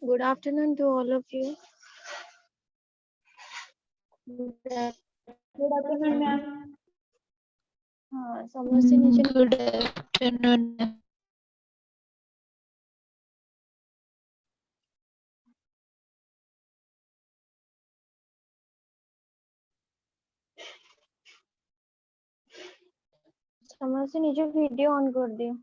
Good afternoon to all of you. Good afternoon, ma'am. ସମସ୍ତେ ନିଜ Good afternoon. ସମସ୍ତେ ନିଜ ଭିडिଓ ଅନ୍ କରିଦିଅ।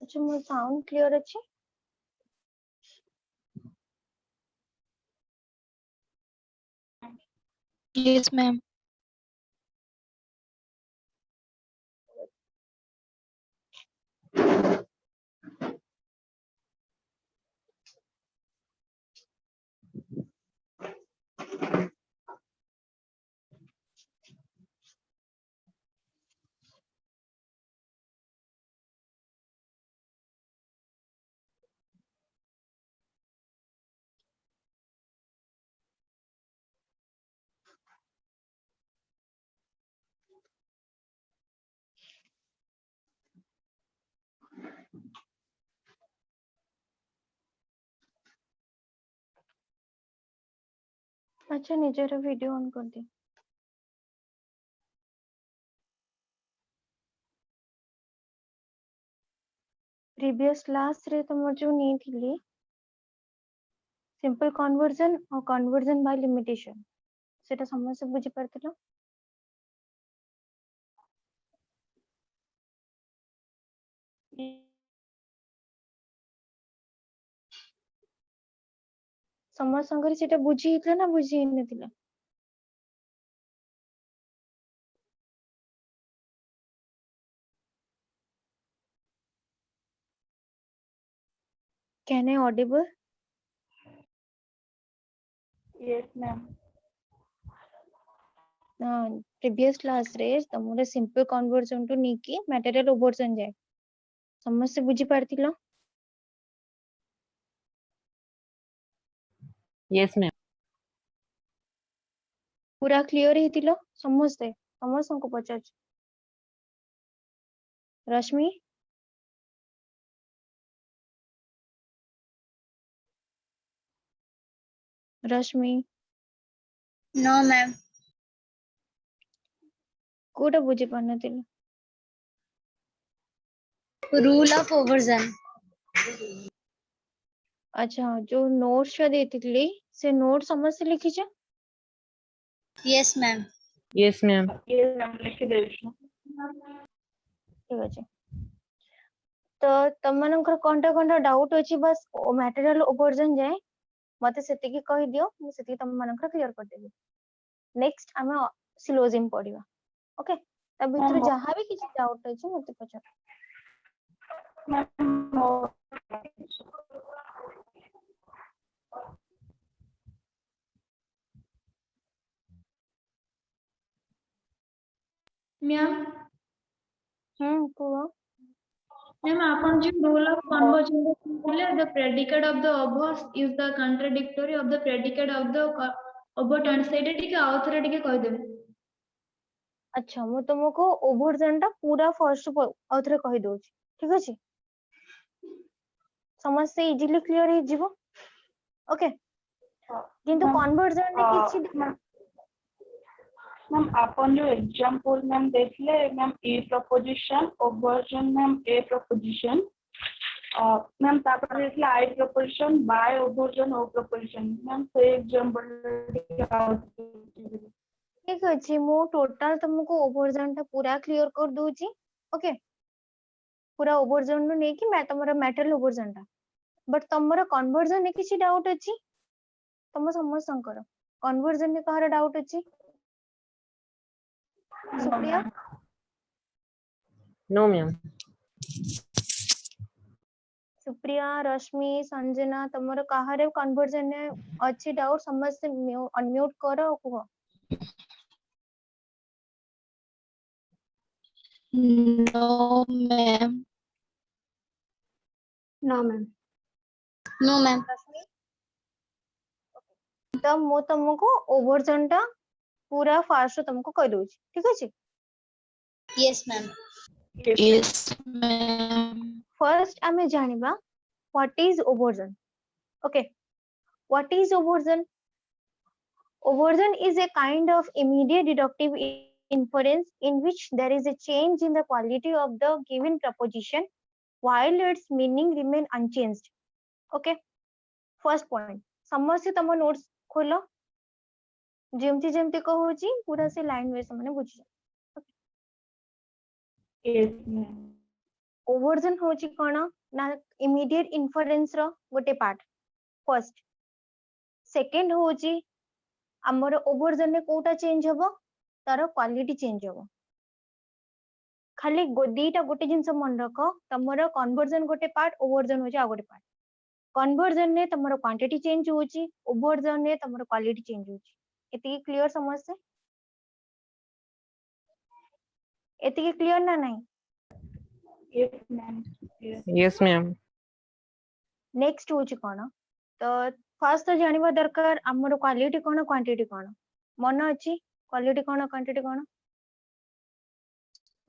ଆଚ୍ଛା ମୋ ସାଉଣ୍ଡ କ୍ଲିୟର ଅଛି? Yes, ma'am. ଆଚ୍ଛା ନିଜର ଭିଡିଓ ଅନ୍ କରିଦିଅ। ପ୍ରିଭିୟସ୍ କ୍ଲାସରେ ତମର ଯୋଉ ନେଇଥିଲି ସିମ୍ପଲ କନଭର୍ଜନ ଆଉ କନଭର୍ଜନ ବାଇ ଲିମିଟେସନ ସେଟା ସମସ୍ତେ ବୁଝି ପାରିଥିଲ? ସମସ୍ତଙ୍କର ସେଟା ବୁଝି ହେଇଥିଲା ନା ବୁଝି ହେଇନଥିଲା? Can I audible? Yes, ma'am. Previous କ୍ଲାସରେ ତମର ସିମ୍ପଲ କନଭର୍ଜନ ଟୁ ନେଇକି ମ୍ୟାଟେରିଆଲ ଓଭରଜନ ଯାଏ ସମସ୍ତେ ବୁଝି ପାରିଥିଲ? Yes, ma'am. ପୁରା କ୍ଲିୟର ହେଇଥିଲ ସମସ୍ତଙ୍କୁ ପଚାରୁଛି। ରଶ୍ମି No, ma'am. କୋଉଟା ବୁଝି ପାରୁନଥିଲ? Rule of overson. ଆଚ୍ଛା ଯୋଉ ନୋଟ୍ସ ଦେଇଥିଲି ସେ ନୋଟ୍ ସମସ୍ତେ ଲିଖିଛ? Yes, ma'am. Yes, ma'am. Yes, ma'am. ଲେଖିଦେଇଛୁ। ଠିକ ଅଛି ତ ତମମାନଙ୍କର କଣଟା ଡାଉଟ୍ ଅଛି ବାସ୍ ମ୍ୟାଟେରିଆଲ ଓଭରଜନ ଯାଏ ମତେ ସେତିକି କହିଦିଅ ମୁଁ ସେତିକି ତମମାନଙ୍କର କ୍ଲିୟର କରିଦେବି। ନେକ୍ସଟ ଆମେ ସିଲୋଜିମ୍ ପଢିବା। ଓକେ ତା ଭିତରେ ଯାହା ବି କିଛି ଡାଉଟ୍ ଅଛି ମତେ ପଚାର। ମ୍ୟାମ୍ କୁହ। ମ୍ୟାମ୍ ଆପଣ ଯୋଉ rule of conversion କହିଲେ the predicate of the obverse is the contradictory of the predicate of the overturned ସେଇଟା ଟିକେ ଆଉ ଥରେ ଟିକେ କହିଦେବେ। ଆଚ୍ଛା ମୁଁ ତମକୁ ଓଭରଜନ ଟା ପୁରା ଫର୍ଷ୍ଟ ଆଉ ଥରେ କହିଦଉଛି ଠିକ ଅଛି ସମସ୍ତେ ଇଜିଲି କ୍ଲିୟର ହେଇଯିବ। ଓକେ କିନ୍ତୁ କନଭର୍ଜନ ରେ କିଛି मैम अपन जो एग्जांपल मैम देखले मैम ए प्रपोजिशन ओवरजन मैम ए प्रपोजिशन मैम तापर देखले आई प्रपोजिशन बाय ओवरजन ओ प्रपोजिशन मैम से एग्जांपल ठीक अछि मु टोटल तुमको ओवरजन टा पूरा क्लियर कर दूची। ओके पूरा ओवरजन नु नेकी मैं तमरा मैटरल ओवरजन टा बट तमरा कन्वर्जन ने किछि डाउट अछि तम समस्तंकर कन्वर्जन ने कहार डाउट अछि? Supriya No, ma'am. सुप्रिया रश्मि संजना तमरा कहारे कन्वर्जन ने अछि डाउट समस्त अनम्यूट करो कुह। No, ma'am. No, ma'am. No, ma'am. रश्मि तो मु तुमको ओवरजन टा पूरा फास्ट तुमको कह दूची ठीक अछि Yes, ma'am. Yes, ma'am. First आमे जानिबा what is obversion okay what is obversion Overton is a kind of immediate deductive inference in which there is a change in the quality of the given proposition while its meaning remain unchanged. Okay. First point. समस्या तम notes खोलो जेमती जेमती कहूची पूरा से line wise हमने बुझी Yes, ma'am. ओवरजन होची कोन ना immediate inference रो गोटे पार्ट फर्स्ट सेकंड होची हमर ओवरजन ने कोटा चेंज हबो तार क्वालिटी चेंज हबो खाली दीटा गोटे जिनस मन रख तमरो कन्वर्जन गोटे पार्ट ओवरजन होची आ गोटे पार्ट कन्वर्जन ने तमरो क्वांटिटी चेंज होची ओवरजन ने तमरो क्वालिटी चेंज होची एति क्लियर समझसे एति क्लियर ना नहीं Yes, ma'am. Yes. Yes, ma'am. Next होची कोन तो फर्स्ट तो जानिबा दरकार हमरो क्वालिटी कोन क्वांटिटी कोन मन अछि क्वालिटी कोन क्वांटिटी कोन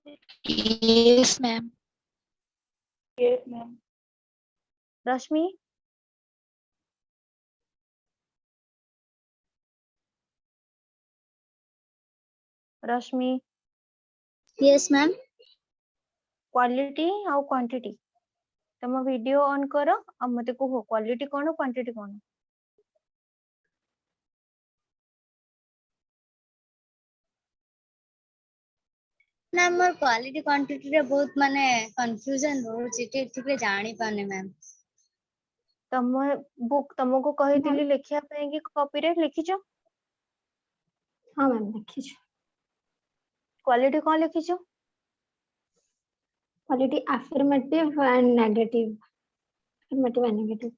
Yes, ma'am. Yes, ma'am. रश्मि रश्मि Yes, ma'am. क्वालिटी और क्वांटिटी तम वीडियो ऑन करो अब मते को क्वालिटी कोन क्वांटिटी कोन ना मोर क्वालिटी क्वांटिटी रे बहुत माने कंफ्यूजन होची ठीक रे जानी पाने मैम तम बुक तुमको कहितली लिखिया पे कि कॉपी रे लिखिचो हाँ मैम लिखी क्वालिटी कोन लिखिचो quality affirmative and negative affirmative and negative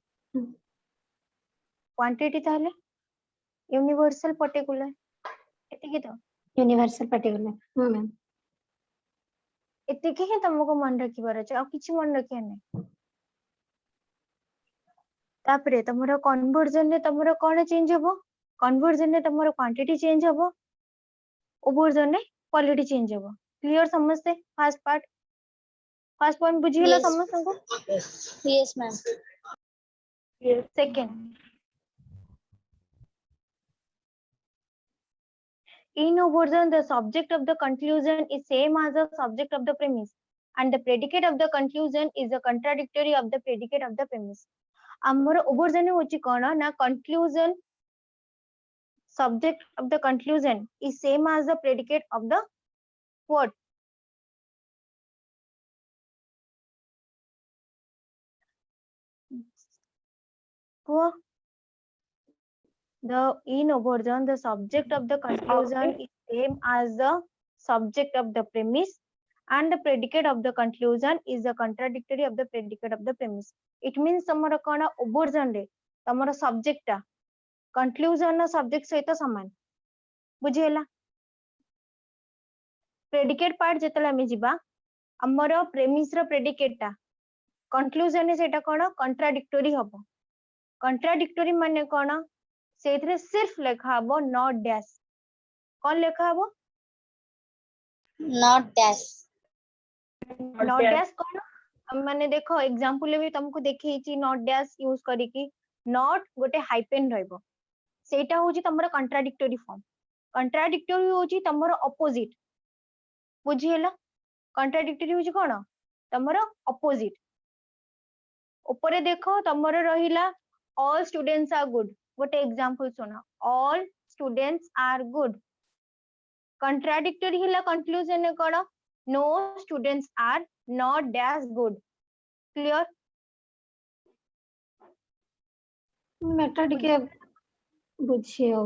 quantity ताले यूनिवर्सल पर्टिकुलर एतिकी तो यूनिवर्सल पर्टिकुलर हाँ मैम एतिकी ही तुमको मन रखिबार अछि आ किछि मन रखिया नै तापरे तमरो कन्वर्जन ने तमरो कोन चेंज हबो कन्वर्जन ने तमरो क्वांटिटी चेंज हबो ओवरजन ने क्वालिटी चेंज हबो क्लियर समझते फर्स्ट पार्ट फर्स्ट पॉइंट बुझियला Yes. समझ को yes ma'am Yes. Second. In overton, the subject of the conclusion is same as the subject of the premise, and the predicate of the conclusion is a contradictory of the predicate of the premise. ଆମର overton होची कोन ना conclusion subject of the conclusion is same as the predicate of the what the in overton the subject of the conclusion is same as the subject of the premise and the predicate of the conclusion is the contradictory of the predicate of the premise. It means तमरो cone overton रे तमरो subject ता conclusion ना subject सहित समान बुझियला predicate part जेतला में जिबा हमरो premise रो predicate ता conclusion ने सेटा कोन contradictory हबो contradictory माने कोन सेथरे सिर्फ लेखा हबो not dash कोन लेखा हबो not dash नॉट डैश कोन माने देखो एग्जांपल भी तुमको देखैछि नॉट डैश यूज करी कि नॉट गोटे हाइपेन रहइबो सेटा होची तमरो कॉन्ट्राडिक्टरी फॉर्म कॉन्ट्राडिक्टरी होची तमरो अपोजिट बुझियला कॉन्ट्राडिक्टरी होची कोन तमरो अपोजिट ऊपर देखो तमरो रहिला ऑल स्टूडेंट्स आर गुड गोटे एग्जांपल सुना all students are good contradictory हिला कंक्लूजन ने कोन no students are not dash good clear मेटा टिके बुझियो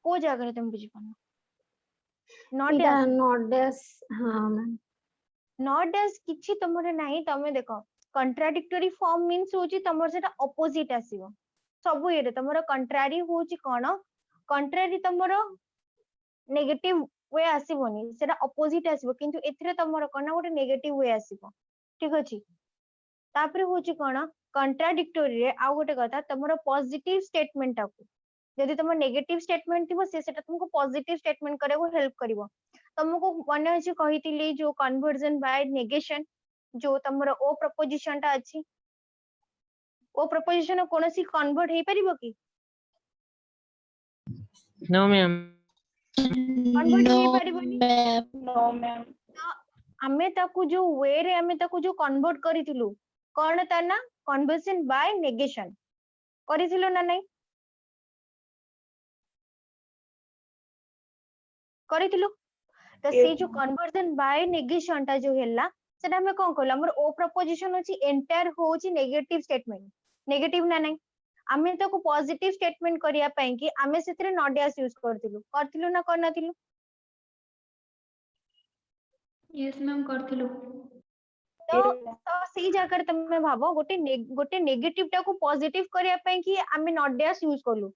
को जगह रे तुम बुझी पाना not इटा dash नॉट डेस हाँ मैम not dash किछि तमरे नाही तमे देखो contradictory form means होची तमर सेटा opposite आसीबो सब ये तमरो contrary होची कोन contrary तमरो नेगेटिव वे आसीबोनी सेटा opposite आसीबो किंतु एथिरे तमरो कोन गोटे नेगेटिव वे आसीबो ठीक अछि तापर होची कोन कंट्राडिक्टोरी रे आ गोटे कथा तमरो पॉजिटिव स्टेटमेंट टाकू जदि तुम नेगेटिव स्टेटमेंट थिबो सेटा तुमको पॉजिटिव स्टेटमेंट करे को हेल्प करिवो तुमको मन अछि कहितिली जो कन्वर्जन बाय नेगेशन जो तमरो ओ प्रपोजिशन टा अछि ओ प्रपोजिशन कोनोसी कन्वर्ट हे परिबो कि No, ma'am. कन्वर्ट No, हे परिबोनी ma'am. No, ma'am. आमे ताकू जो वे रे आमे ताकू जो कन्वर्ट करितिलु कोन ता ना कन्वर्जन बाय नेगेशन करितिलु ना नहीं करितिलु तो से Yes, जो ma'am. कन्वर्जन बाय नेगेशन टा जो हेला सेटा हमें कोन कहला हमर ओ प्रपोजिशन अछि एंटायर होची नेगेटिव स्टेटमेंट नेगेटिव ना नहीं आमे ताकू पॉजिटिव स्टेटमेंट करिया पई कि आमे सेतरे नॉट डैश यूज करतिलु ना करनतिलु यस मैम करथिलु तो Yes, ma'am. तो सेई जगह तमे भाबो गोटे नेगेटिव टा को पॉजिटिव करिया पई कि आमे नॉट डैश यूज करलु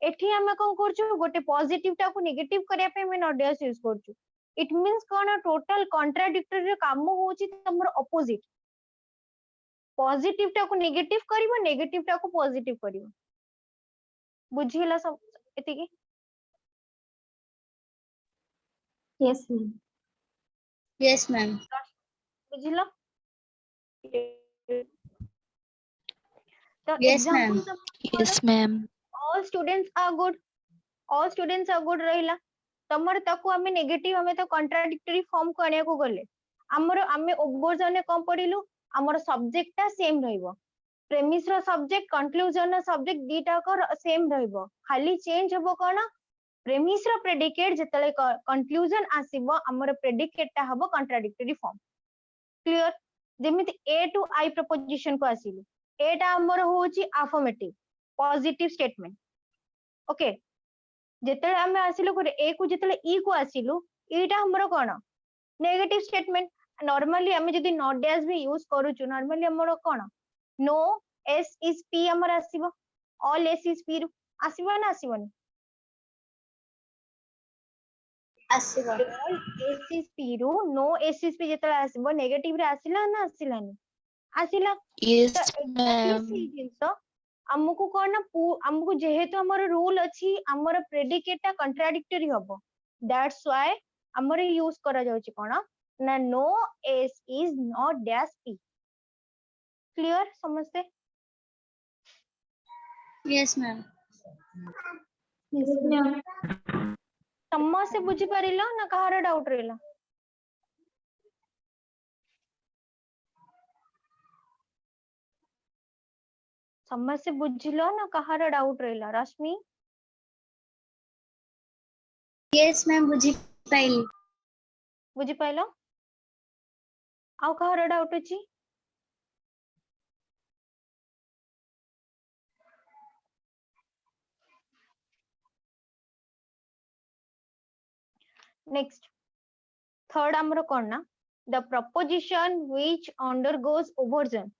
एठी आमे कोन करछु गोटे पॉजिटिव टा को नेगेटिव करिया पई आमे नॉट डैश यूज करछु इट मींस कोन टोटल कॉन्ट्राडिक्टरी रे काम होची तमर ऑपोजिट पॉजिटिव टा को नेगेटिव करिवो नेगेटिव टा को पॉजिटिव करिवो बुझिला सब एतिकी Yes, ma'am. Yes, ma'am. बुझिलो Yes. तो Yes, ma'am. Example Yes, ma'am. all students are good रहिला तमर ताकू हमें नेगेटिव हमें तो कॉन्ट्राडिक्टरी फॉर्म को आनिया को गले हमर हमें ओवरजन कम पढिलु हमर सब्जेक्ट टा सेम रहइबो प्रेमिस रो सब्जेक्ट कंक्लूजन रो सब्जेक्ट दीटा को सेम रहइबो खाली चेंज हबो कोन प्रेमिस रो प्रेडिकेट जतले कंक्लूजन आसीबो हमर प्रेडिकेट टा हबो कॉन्ट्राडिक्टरी फॉर्म क्लियर जेमिति ए टू आई प्रपोजिशन को आसीलु ए टा हमर होची अफर्मेटिव पॉजिटिव स्टेटमेंट ओके जेतले हमें आसिलु करे ए को जेतले ई को आसिलु ईटा हमर कोन नेगेटिव स्टेटमेंट नॉर्मली हमें जदी नॉट डैश भी यूज करू छु नॉर्मली हमर कोन नो एस इज पी हमर आसीबो ऑल एस इज पी आसीबो ना आसीबोनी आसीबो ऑल एस इज पी रो नो एस इज पी जेतले आसीबो नेगेटिव रे आसिला ना आसिलानी आसिला Yes, एक्चुअली ma'am. सी जिंस हमको कोन हमको जेहेतु हमर रूल अछि हमर प्रेडिकेट टा कंट्राडिक्टरी हबो दैट्स व्हाई हमर यूज करा जाउची कोन ना no S is not dash P clear समझते यस मैम Yes, ma'am. समझ से बुझी परिलो ना कहार डाउट रहला समझ से बुझिलो ना कहार डाउट रहला रश्मि यस मैम बुझी पाइली बुझी पाइलो आउ कहार डाउट अछि नेक्स्ट थर्ड हमरो कोन ना the proposition which undergoes overturn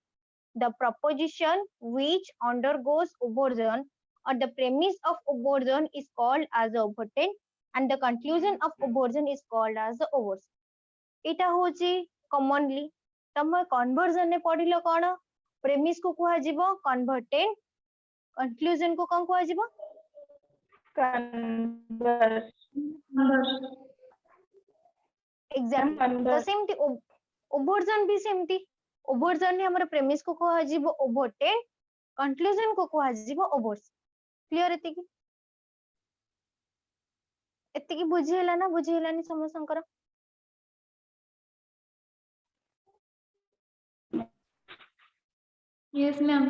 the proposition which undergoes overturn or the premise of overturn is called as the overturn and the conclusion of overturn is called as the overs eta hochi commonly तम conversion ने पढिलो कोन premise को कुहा जिवो कन्वर्टेंट conclusion को कोन कुहा जिवो Converse. Exactly तो Converse. सेमती ओवरजन भी सेमती ओवरजन ने हमर प्रेमिस को कुहा जिवो ओवरटेंट कंक्लूजन को कुहा जिवो ओवर्स क्लियर एतिकी बुझिला ना बुझिलानी समसंकर यस मैम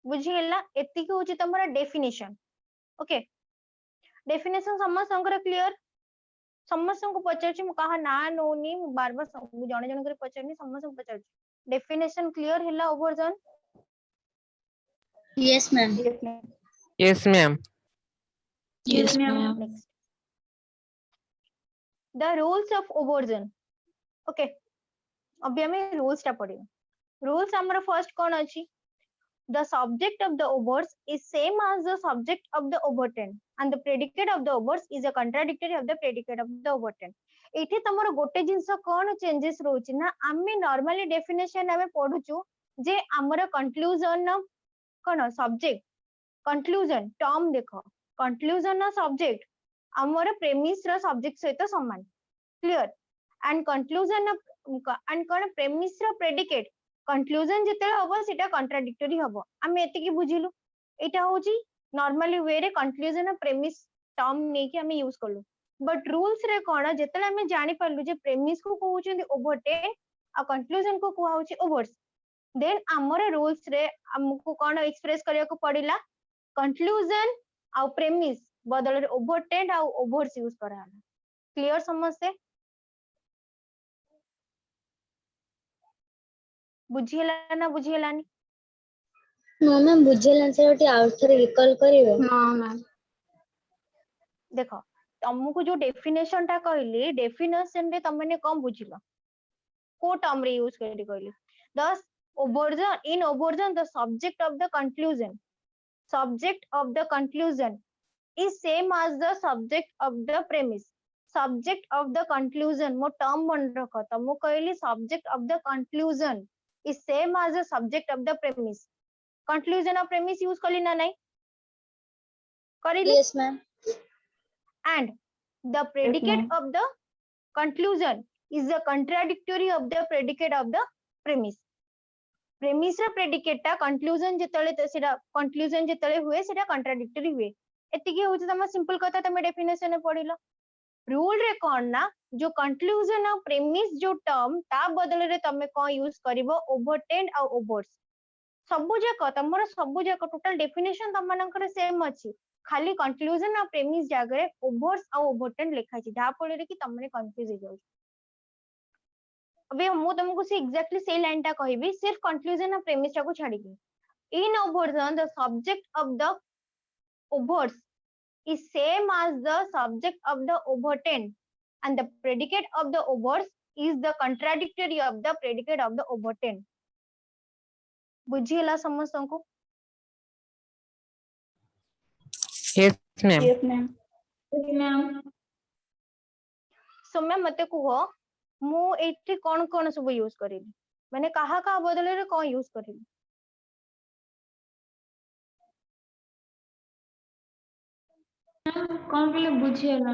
बुझिला एतिकी होची तमरा डेफिनेशन ओके डेफिनेशन समसंकर क्लियर समस्त को पचारछि मु कहा ना नोनी मु बार बार जणे जणे करे पचारनी समस्त को पचारछि डेफिनेशन क्लियर हिला obversion yes ma'am Yes, ma'am. Yes, ma'am. Yes, ma'am. ma'am. next the rules of overturn okay अभी हमें रूल्स टा पढ़ियो रूल्स हमर फर्स्ट कोन अछि the subject of the overs is same as the subject of the overturn and the predicate of the overs is a contradictory of the predicate of the overturn एठी तमरो गोटे जिंस कोन changes रोची ना आमे normally definition हमें पढुचु जे हमर conclusion कोन subject conclusion term देखो कंक्लूजन सब्जेक्ट हमर प्रेमिस रो सब्जेक्ट सहित समान क्लियर एंड कंक्लूजन एंड कोन प्रेमिस रो प्रेडिकेट कंक्लूजन जते हबो सेटा कॉन्ट्राडिक्टरी हबो हम एते की बुझिलु एटा होची नॉर्मली वे रे कंक्लूजन प्रेमिस टर्म नै कि हम यूज करलु बट रूल्स रे कोन जते हम जानि परलु जे प्रेमिस को कहउछन ओवरटेन आ कंक्लूजन को कहउ होची ओवर्स देन हमर रूल्स रे हमको कोन एक्सप्रेस करिया को पड़िला कंक्लूजन आ प्रेमिस बदल रे ओवरटेन आ ओवर्स यूज करा क्लियर समझते बुझिला ना बुझिलानी नो मैम बुझेलन से गोटे आउट थरे रिकॉल करिवे नो मैम देखो तुमको जो डेफिनेशन टा कहली डेफिनेशन रे तमने कम बुझिलो को टर्म रे यूज करी कहली thus obversion in obversion the subject of the conclusion is same as the subject of the premise subject of the conclusion मो टर्म मन रखो तुमको कहली subject of the conclusion is same as the subject of the premise conclusion of premise use करली ना नहीं करली yes ma'am and the predicate ma'am. of the conclusion is the contradictory of the predicate of the premise premise रा predicate टा conclusion जेतले सेटा conclusion जेतले हुए सेटा contradictory हुए एतिकी होची तमा सिंपल कथा तमे डेफिनेशन में पढिलो रूल रे कोन ना जो कंक्लूजन और प्रेमिस जो टर्म ता बदल रे तमे कोन यूज करबो ओवरटेन और ओवर्स सबु जाक तमरो सबु जाक टोटल डेफिनेशन तमनकर सेम अछि खाली कंक्लूजन और प्रेमिस जागरे ओवर्स और ओवरटेन लिखा अछि जा पळे रे कि तमने कंफ्यूज हो जाउ अबे मु तुमको से एग्जैक्टली से लाइन टा कहबी सिर्फ कंक्लूजन और प्रेमिस टा को छाडी in obversion the subject of the overs is same as the subject of the overturned and the predicate of the overs is the contradictory of the predicate of the overturned बुझिला समस्त को Yes, ma'am. Yes, ma'am. Ma'am Saumya मते कुहो मु एठी कोन कोन सब use करिली माने कहा का बदले रे कोन यूज करिली कौन कहले बुझिएला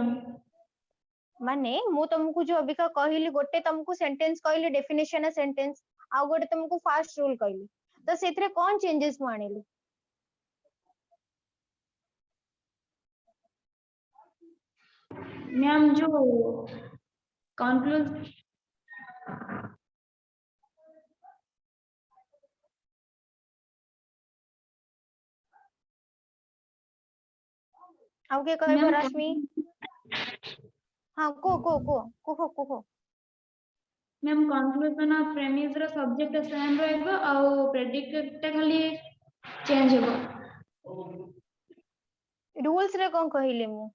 माने मु तुमको जो अभी का कहली गोटे तुमको सेंटेंस कहली डेफिनेशन सेंटेंस आ गोटे तुमको फास्ट रूल कहली तो सेथरे कोन चेंजेस मु आनिली मैम जो कंक्लूज आउ के कहबो मैम रश्मि हां को मैम कंक्लूजन और प्रेमिस रो सब्जेक्ट सेम रहबो और प्रेडिकेट टा खाली चेंज होबो रूल्स रे कोन कहली मु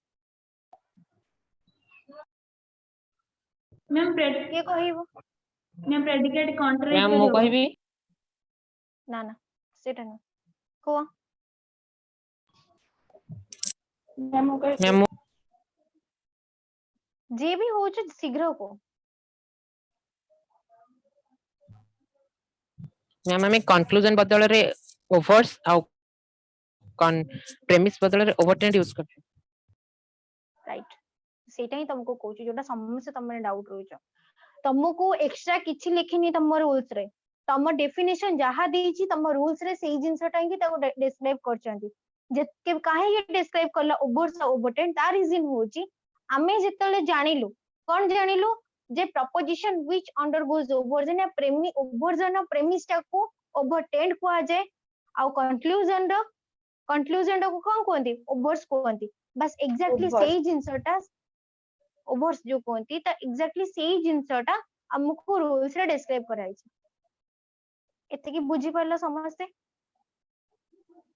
मैम के कहबो प्रेडिकेट Ma'am, कॉन्ट्राडिक्टरी mo होबो कहबी ना ना सेटा ना को Ma'am, okay. ma'am mo जे भी हो छ शीघ्र को ma'am ଆମେ conclusion ବଦଳରେ overs ଆଉ premise ବଦଳରେ overturned use କରୁଛୁ राइट सेटा ही तुमको कहूची जोटा समस्या तमने डाउट रहउछ तुमको एक्स्ट्रा किछि लिखिनी तम रूल्स रे तम डेफिनेशन जहा देछि तम रूल्स रे सेही जिंसटा कि ताको डिस्क्राइब करचंती जे के काहे ये डिस्क्राइब करला ओवर्स ओवरटेन ता रीजन होची आमे जेतले जानिलु कोन जानिलु जे प्रपोजिशन व्हिच अंडरगोज ओवर्जन या प्रेमी ओवर्जन प्रेमिस टा को ओवरटेन को आ जाए आ कंक्लूजन को कोन कोंती ओवर्स कोंती बस एग्जैक्टली Overs. सेही जिंसटा ओवर्स जो कोंती ता एग्जैक्टली सेही जिंसटा हमको रूल्स रे डिस्क्राइब कराई छै एते की बुझी परला समझते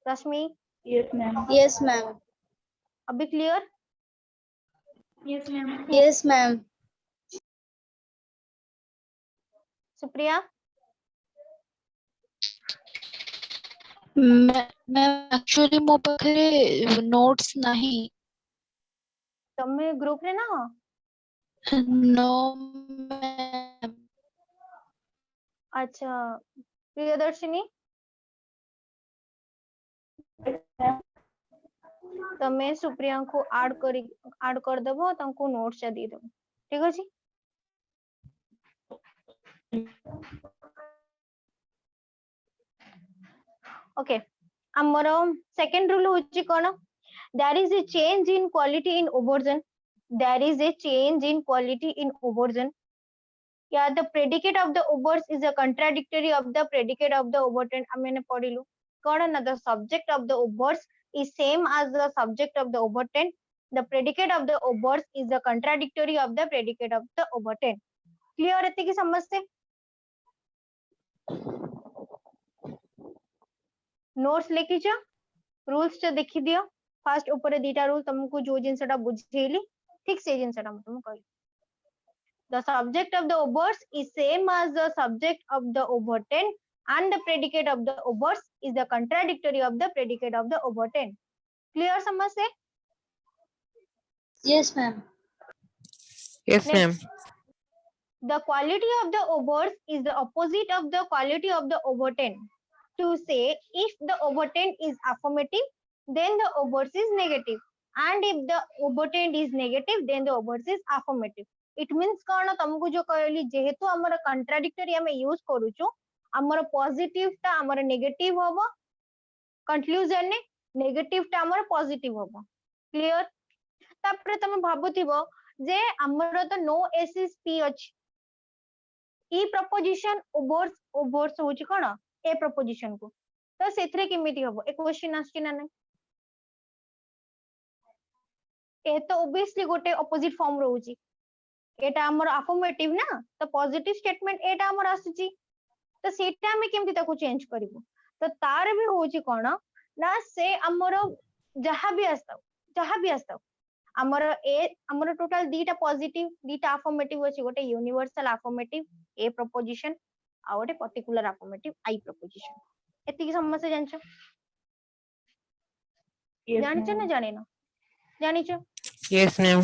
रश्मि Yes, ma'am. यस मैम अभी clear yes ma'am yes ma'am Supriya ma'am actually मो पाखरे नोट्स नहीं तमे ग्रुप रे ना हो नो मैम अच्छा प्रियदर्शिनी तमे सुप्रिया को ऐड कर देबो तांको नोट्स दे देबो ठीक अछि ओके हमरो सेकंड रूल होची कोन there is a change in quality in overgen there is a change in quality in overgen yeah the predicate of the overs is a contradictory of the predicate of the overturned amene पढिलु कोन ना the subject of the overs is same as the subject of the overturned the predicate of the overs is the contradictory of the predicate of the overturned clear एति की समझते notes लिखिछ rules च देखि दियो fast ऊपर दीटा rule तुमको जो जिनसटा बुझेली ठीक से जिनसटा म तुम कहली the subject of the overs is same as the subject of the overturned and the predicate of the overs is the contradictory of the predicate of the overturned clear समझ से Yes, ma'am. Yes, ma'am. the quality of the overs is the opposite of the quality of the overturned to say if the overturned is affirmative then the overs is negative and if the overturned is negative then the overs is affirmative it means कोन तुमको जो कहली जेहेतु हमर contradictory हम use करूछु हमर positive ता हमर negative होबो कंक्लूजन ने नेगेटिव ता हमर पॉजिटिव होबो क्लियर तापर तुम भाबुथिबो जे हमर तो नो एस इज पी अछि ई प्रपोजिशन ओवर्स होची कोन ए प्रपोजिशन को तो सेथरे केमिति होबो ए क्वेश्चन आछि ना नै ए तो ऑब्वियसली गोटे ऑपोजिट फॉर्म रहउची एटा हमर अफर्मेटिव ना तो पॉजिटिव स्टेटमेंट एटा हमर आसुची तो सेटा हम केमिति ताको चेंज करिवो तो तार भी होची कोन ना से हमर जहां भी आस्ताव हमर टोटल दीटा पॉजिटिव दीटा अफर्मेटिव अछि गोटे यूनिवर्सल अफर्मेटिव ए प्रपोजिशन आ गोटे पर्टिकुलर अफर्मेटिव आई प्रपोजिशन एति की समस्या जानछो Yes, जानछो ना ma'am. जानिनो जानिछो Yes, ma'am.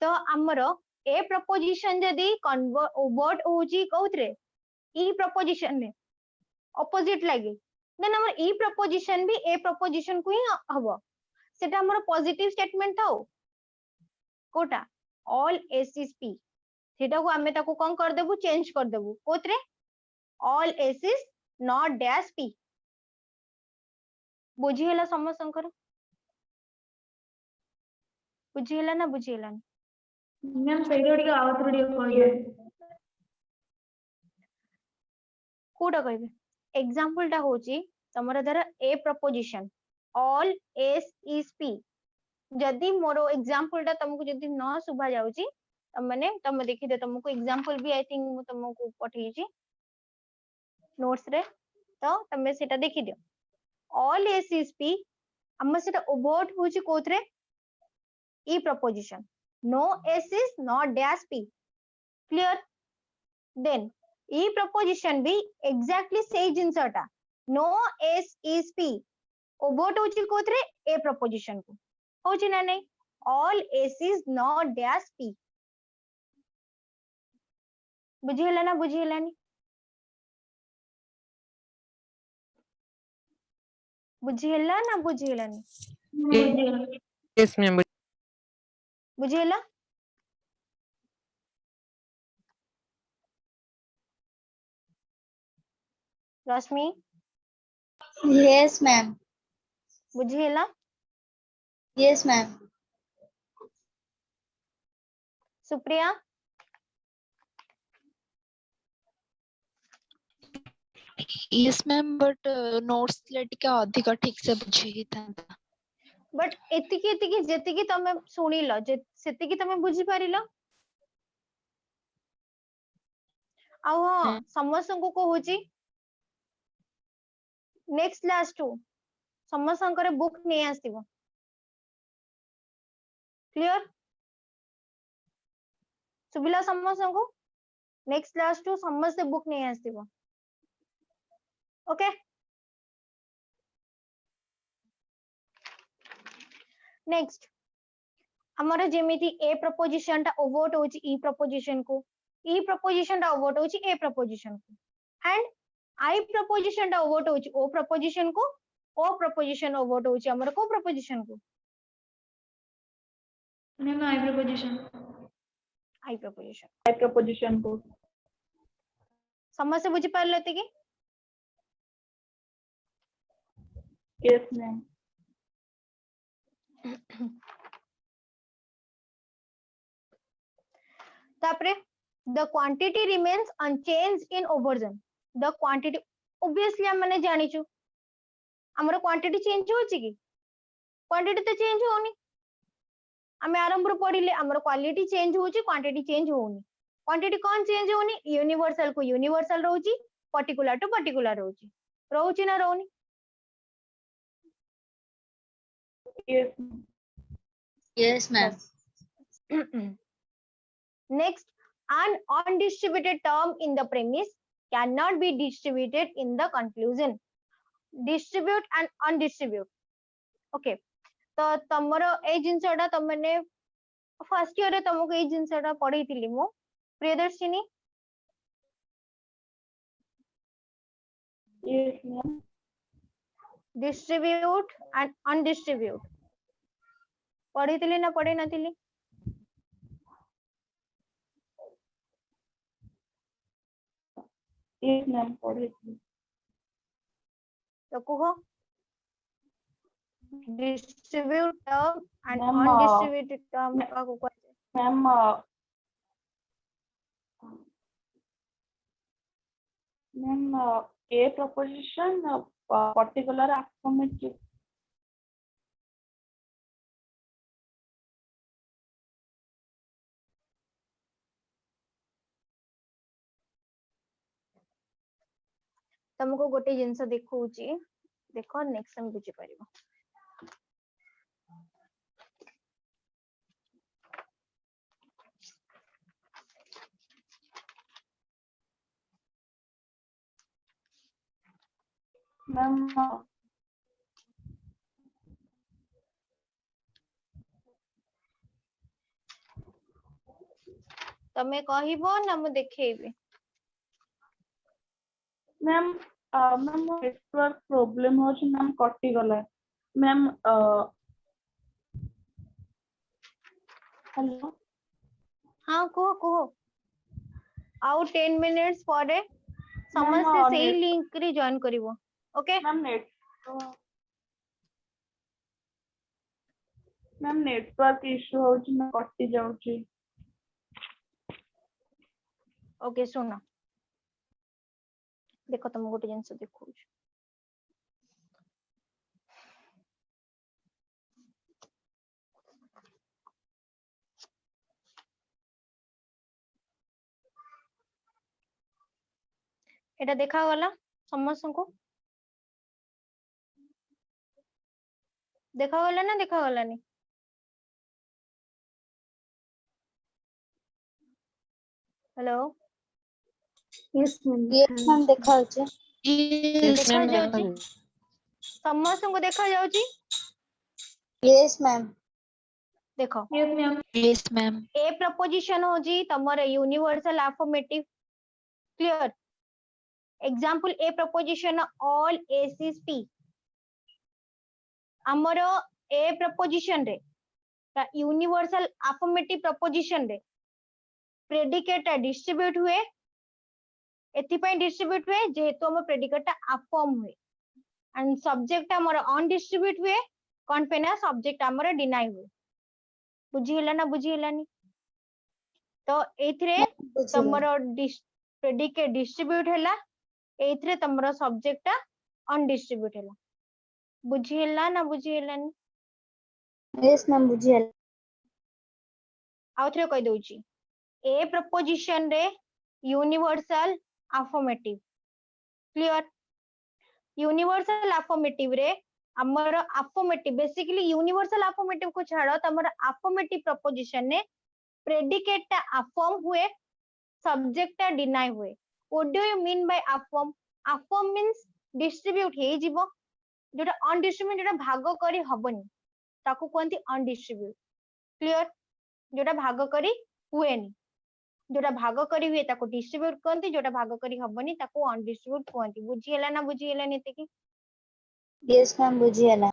तो हमर ए प्रपोजिशन जदी कन्वर्ट होची कोथरे ई प्रपोजिशन में ऑपोजिट लागे देन हमर ई प्रपोजिशन भी ए प्रपोजिशन को ही हबो सेटा हमर पॉजिटिव स्टेटमेंट थाओ कोटा ऑल एस इज पी सेटा को हमें ताको कोन कर देबु चेंज कर देबु कोथरे all S is not dash P बुझिहेला समसंकर बुझिहेला ना बुझिहेला मैम सही टिके आउथरो टिके कहले कोटा कहबे एग्जांपल टा होची तमरा धर A proposition all S is P जदी मोरो एग्जांपल टा तुमको जदी न सुभा जाउची तमने तुम देखि दे तुमको एग्जांपल भी आई थिंक मु तुमको पठेइची नोट्स रे तो तमे सेटा देखि दियो ऑल एस इज पी हम सेटा ओवर्ट होची कोथरे E proposition no S is not dash P clear then E proposition भी एग्जैक्टली सेम जिंसटा no S is P obvert होची कोथरे ए प्रपोजिशन को होची ना नहीं all S is not dash P बुझिहेला ना बुझिहेलानी बुझिहेला ना बुझिहेलानी Yes, ma'am. बुझिहेला Rashmi Yes, ma'am. बुझिहेला Yes, ma'am. Supriya Yes, ma'am, but notes ले टिके अधिक ठीक से बुझी था बट एतिकी जेतिकी तमे सुनिलो जे सेतिकी तमे बुझी पारिलो आउ हाँ समस्तଙ୍କୁ कहूची नेक्स्ट क्लास टू समस्तଙ୍କର बुक नहीं आसीबो क्लियर सुबिला समस्तଙ୍କୁ नेक्स्ट क्लास टू समस्त बुक नहीं आसीबो ओके नेक्स्ट हमर जेमिति ए प्रपोजिशन टा ओवर्ट होची ई प्रपोजिशन को ई प्रपोजिशन टा ओवर्ट होची ए प्रपोजिशन को एंड आई प्रपोजिशन टा ओवरट होची ओ प्रपोजिशन को ओ प्रपोजिशन ओवरट होची हमर को प्रपोजिशन को मैम आई प्रपोजिशन आई प्रपोजिशन आई प्रपोजिशन को समझ बुझी पारले कि यस मैम तापरे the quantity remains unchanged in overgen the quantity obviously हमने जानिचु हमर क्वांटिटी चेंज होची कि क्वांटिटी तो चेंज होनी हमें आरंभ रो पढ़िले हमर क्वालिटी चेंज होची क्वांटिटी चेंज होनी क्वांटिटी कौन चेंज होनी यूनिवर्सल को यूनिवर्सल रहउची पर्टिकुलर टू पर्टिकुलर रहउची ना रहउनी yes Yes, ma'am. next an undistributed term in the premise cannot be distributed in the conclusion distribute and undistribute okay तो तमरो ए जिंसटा तमने first year रे तमको ए जिंसटा पढैतिली मु Priyadarshini yes ma'am distribute and undistribute पढैतिली ना पढै नथिली yes ma'am पढ़े तो कुहो distribute term and Ma'am, undistributed term का को मैम मैम ए प्रपोजिशन पर्टिकुलर affirmative तुमको गोटे जिंस देखौची देखो नेक्स्ट टाइम बुझी परिबो मैम तमे कहिबो ना मु देखैबी मैम मैम नेटवर्क प्रॉब्लम हो मैम कटि गला मैम हेलो हाँ कहो आउ 10 मिनिट्स परे समस्त हाँ, सेही net- लिंक रे जॉइन करिवो ओके मैम नेटवर्क इश्यू हो मैं कटि जाउची ओके सुनो देखो तुम गोटे जिंस देखौछ एटा देखा गला समस्त को देखा गला ना देखा गलानी hello Yes, ma'am. Yes, ma'am. देखा होचे. Yes, देखा ma'am. जाउची समस्त को देखा जाउची Yes, ma'am. देखो यस मैम Yes, ma'am. ए प्रपोजिशन होजी तमर universal affirmative clear example A proposition all S is P हमर ए प्रपोजिशन रे यूनिवर्सल अफर्मेटिव प्रपोजिशन रे प्रेडिकेट डिस्ट्रीब्यूट हुए एथिपाई डिस्ट्रीब्यूट हुए जेहेतु हम प्रेडिकेट अफर्म हुए एंड सब्जेक्ट हमर अनडिस्ट्रीब्यूट हुए कोन पे ना सब्जेक्ट हमर डिनाई हुए बुझी होला ना बुझी हलानी तो एथरे तमर प्रेडिकेट डिस्ट्रीब्यूट हैला एथरे तमर सब्जेक्ट अनडिस्ट्रीब्यूट हैला बुझी होला ना बुझी हलानी Yes, ma'am. बुझियल. आउ थरे कह दउची ए प्रपोजिशन रे universal affirmative clear universal affirmative रे हमर अफर्मेटिव बेसिकली यूनिवर्सल अफर्मेटिव को छाड़ो तमर अफर्मेटिव प्रपोजिशन ने प्रेडिकेट ता अफर्म हुए सब्जेक्ट ता डिनाई हुए what do you mean by affirm affirm means distribute हे जीवो जोटा अनडिस्ट्रीब्यूट जोटा भाग करी हबनी ताको कोनती अनडिस्ट्रीब्यूट क्लियर जोटा भाग करी हुएनी जोटा भाग करी हुए ताको डिस्ट्रीब्यूट कहते, जोटा भाग करी हबनी ताको अनडिस्ट्रीब्यूट कहते। बुझी होला ना बुझी होला नीति की? यस मैम बुझियला।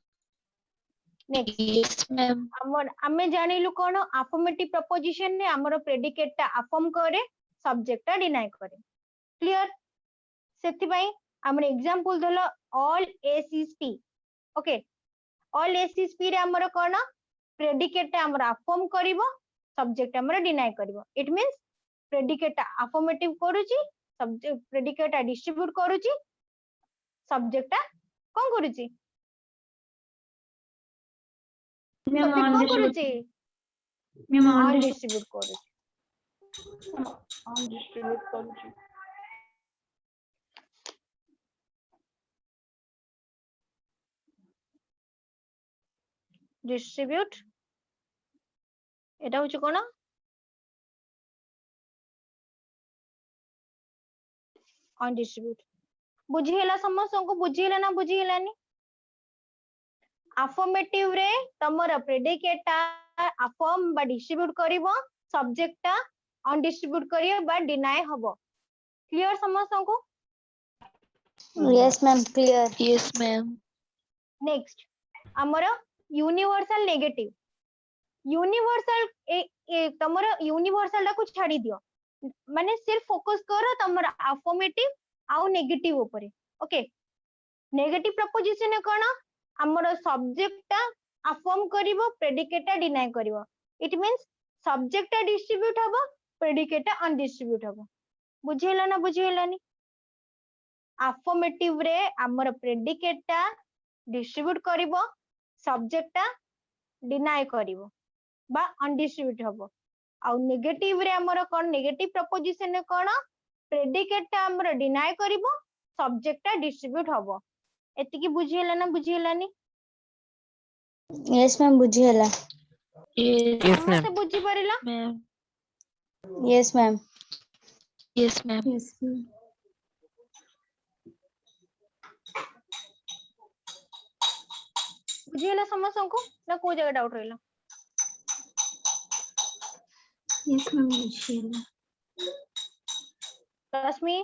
Next Yes, ma'am. हमर हमें जानिलु कोन अफर्मेटिव प्रपोजिशन रे हमर प्रेडिकेट ता अफर्म करे, सब्जेक्ट ता डिनाय करे। क्लियर? सेति भाई हमर एग्जांपल दलो all S is P. Okay, all S is P रे हमर कोन प्रेडिकेट ता हमर अफर्म करिवो, सब्जेक्ट हमर डिनाय करिवो। इट मींस प्रेडिकेट अफर्मेटिव करूची, सब्जेक्ट प्रेडिकेट डिस्ट्रीब्यूट करूची, सब्जेक्ट कोन करूची? मैम सब्जेक्ट कोन करूची? मैम अनडिस्ट्रीब्यूट करूची। डिस्ट्रीब्यूट करूची। डिस्ट्रीब्यूट एटा होची कोन? अनडिस्ट्रीब्यूट। बुझी होला समस्त को? बुझी होला ना बुझी हलानी? अफर्मेटिव रे तमर प्रेडिकेट ता अफर्म बा डिस्ट्रीब्यूट करिवो, सब्जेक्ट ता अनडिस्ट्रीब्यूट करियो बा डिनाय हबो। क्लियर समस्त को? Yes ma'am clear. Yes, ma'am. Next हमर यूनिवर्सल नेगेटिव। यूनिवर्सल तमर यूनिवर्सल को छाड़ी दियो, माने सिर्फ फोकस करो तमर अफर्मेटिव आउ नेगेटिव ऊपर। ओके, नेगेटिव प्रपोजिशन है कोन? हमर सब्जेक्ट ता अफर्म करिवो, प्रेडिकेट ता डिनाय करिवो। इट मींस सब्जेक्ट ता डिस्ट्रीब्यूट हबो, प्रेडिकेट ता अनडिस्ट्रीब्यूट हबो। बुझियला ना बुझियलानी? अफर्मेटिव रे हमर प्रेडिकेट ता डिस्ट्रीब्यूट करिवो, सब्जेक्ट ता डिनाय करिवो बा अनडिस्ट्रीब्यूट हबो। आउ नेगेटिव रे हमर कोन नेगेटिव प्रपोजिशन है कोन? प्रेडिकेट ता हमर डिनाय करिवो, सब्जेक्ट ता डिस्ट्रीब्यूट हबो। एति की बुझियला ना बुझियलानी? यस मैम बुझियला। Yes, Yes, ma'am. समस्त बुझी परिला? ma'am. Yes ma'am. Yes, ma'am. Yes, ma'am. बुझियला समस्त को ना को जगह डाउट रहला? Yes, ma'am. बुझियला। रश्मि,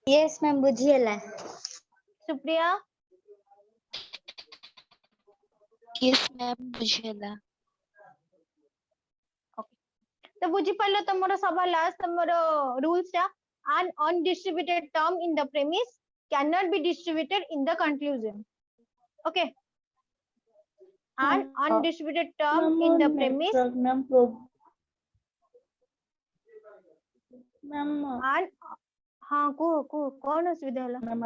यस मैम बुझियला। Supriya, Yes, ma'am. बुझेला। तो बुझी पाइलो तमरो सभा लास्ट तमरो रूल्स टा an undistributed term in the premise cannot be distributed in the conclusion. Okay, an undistributed term in the premise ma'am an हाँ को कौन असुविधा होला? मैम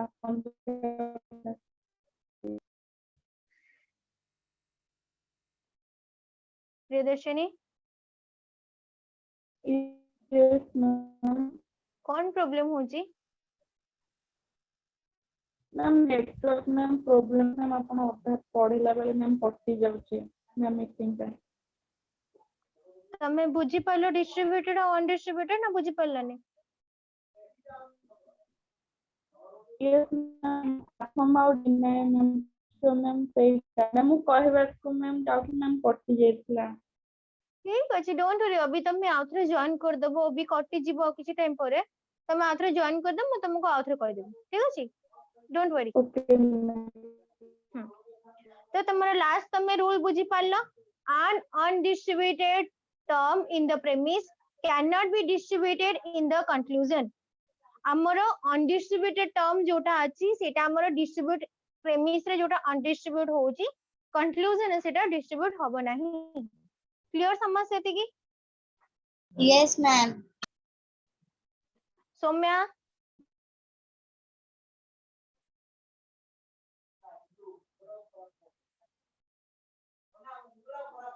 प्रियदर्शनी यस मैम कौन प्रॉब्लम होची? Ma'am network ma'am problem ma'am अपन अभ्यास पढ़िला बेले मैम कटि जाउची मैम मीटिंग पे तमे बुझी पाइलो डिस्ट्रीब्यूटेड और अनडिस्ट्रीब्यूटेड ना बुझी पाइलानी? यस मैम हम out deny ma'am so ma'am सही मैम कहबा को मैम डाउट मैम कटि जाइतला ठीक अछि, डोंट वरी। अभी तमे आउथरे जॉइन कर दबो, अभी कटि जीवो किछि टाइम परे तमे आउथरे जॉइन कर दम, म तुमको आउथरे कह देबो। ठीक अछि, डोंट वरी। ओके मैम तो तुम्हारा लास्ट तमे रूल बुझी पारलो? an undistributed term in the premise cannot be distributed in the conclusion. हमरो undistributed term जोटा अछि सेटा हमरो distribute premise रे जोटा undistribute होउची, conclusion सेटा distribute होबो नाही। क्लियर समझ एति की? Yes ma'am. Soumya,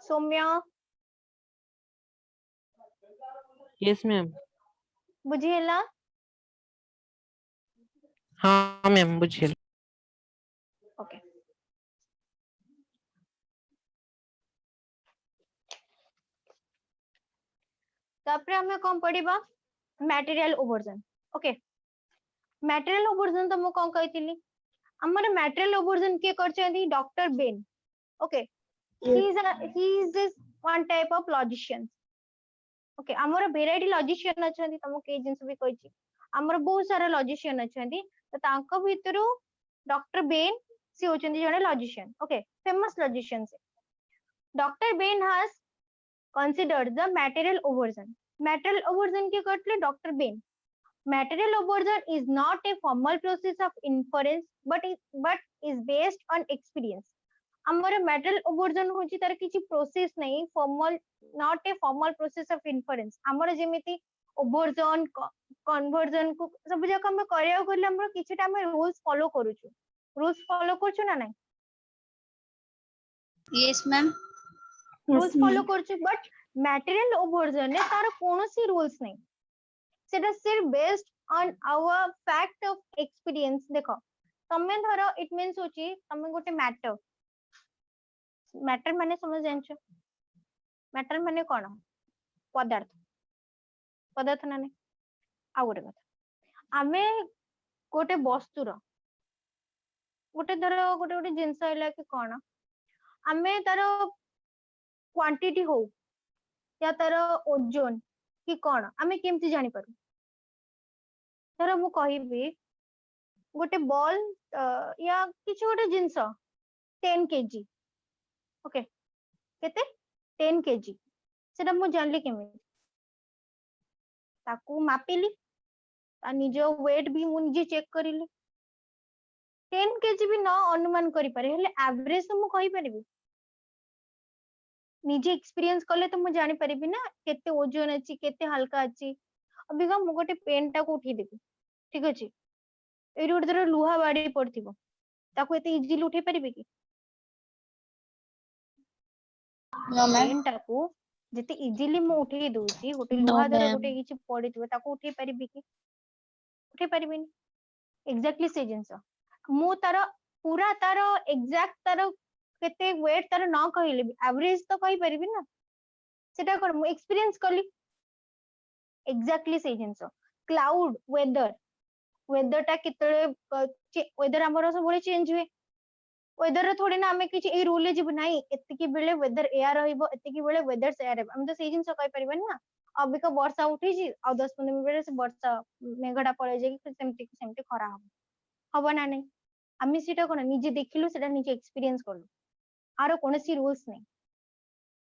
Soumya Yes, ma'am. बुझियला? हाँ मैम बुझिए। ओके, तापरे हमें कौन पढ़िबा? Material obversion. Okay, material obversion तो मु कौन कहतिली? हमर मटेरियल ओवरजन के करछंती doctor Bain. Okay, he is this one type of logician. Okay हमर भेराइटी लॉजिशियन अछंती तुमको के जिंस भी कहछि हमर बहुत सारा लॉजिशियन अछंती तो तांको भितरु डॉक्टर बेन सी होचंती जने लॉजिशियन ओके फेमस लॉजिशियन से doctor Ben has considered the material oversion के करतले doctor Ben material oversion is not a formal process of inference but is based on experience हमर material oversion होची तार किछि process नहीं formal not a formal process of inference हमर जेमिति oversion conversion को सब जक हम करिया करले हमर किछिटा हम रूल्स फॉलो करूछु रूल्स फॉलो करछु ना नहीं yes ma'am रूल्स फॉलो करछु बट material oversion ने तार कोनोसी रूल्स नहीं सेटा सिर्फ based on our fact of experience देखो तमे धरो इट मींस होची तमे गोटे मैटर माने समझ जानछो मैटर माने कोन पदार्थ पदार्थ ना नहीं आ गोटे कथा आमे गोटे वस्तुर गोटे धरो गोटे गोटे जिंस हैला कि कोन आमे तार क्वांटिटी हो या तार ओजन कि कोन आमे केमति जानि पारू धरो मु कहिबी गोटे बॉल या किछु गोटे जिंस 10 केजी ओके केते 10 केजी सेटा मु जानली केमि ताकू मापिली ता निजो वेट भी मु निजे चेक करिली 10 केजी भी न अनुमान करि पारे हेले एवरेज तो मु कहि परिबी निजे एक्सपीरियंस कले तो मु जानि परिबी ना केते ओजन अछि केते हल्का अछि अबिका मु गोटे पेन टा को उठी देबी ठीक अछि एइ रोड दर लुहा बाडी पड़थिबो ताकू एते इजीली उठे परिबे कि no ma'am पेन टा को जते इजीली मु उठे दोची गोटे No, लुहा दर ma'am. गोटे किछि पड़िथिबो ताकू उठे परिबे कि उठे परिबेनी एग्जैक्टली से जिंस मु तार पूरा तार एग्जैक्ट तार केते वेट तार न कहिले एवरेज तो कहि परिबी ना सेटा कोन मु एक्सपीरियंस करली एग्जैक्टली से जिंस क्लाउड वेदर टा कितळे वेदर हमर सब बळे चेंज हुए वेदर थोड़ी ना हमें किछि ए रूल जिब नाही एतिकी बेले वेदर एया रहइबो एतिकी बेले वेदर से एया रहइबो हम तो सेही जिंस कहि परिबन ना अबिका वर्षा उठी जी आ 10-15 मिनिट बेले से वर्षा मेघटा पळे जे कि सेमती खरा हबो ना नहीं आमी सेटा कोन निजे देखिलु सेटा निजे एक्सपीरियंस करलु आरो कोनोसी रूल्स नहीं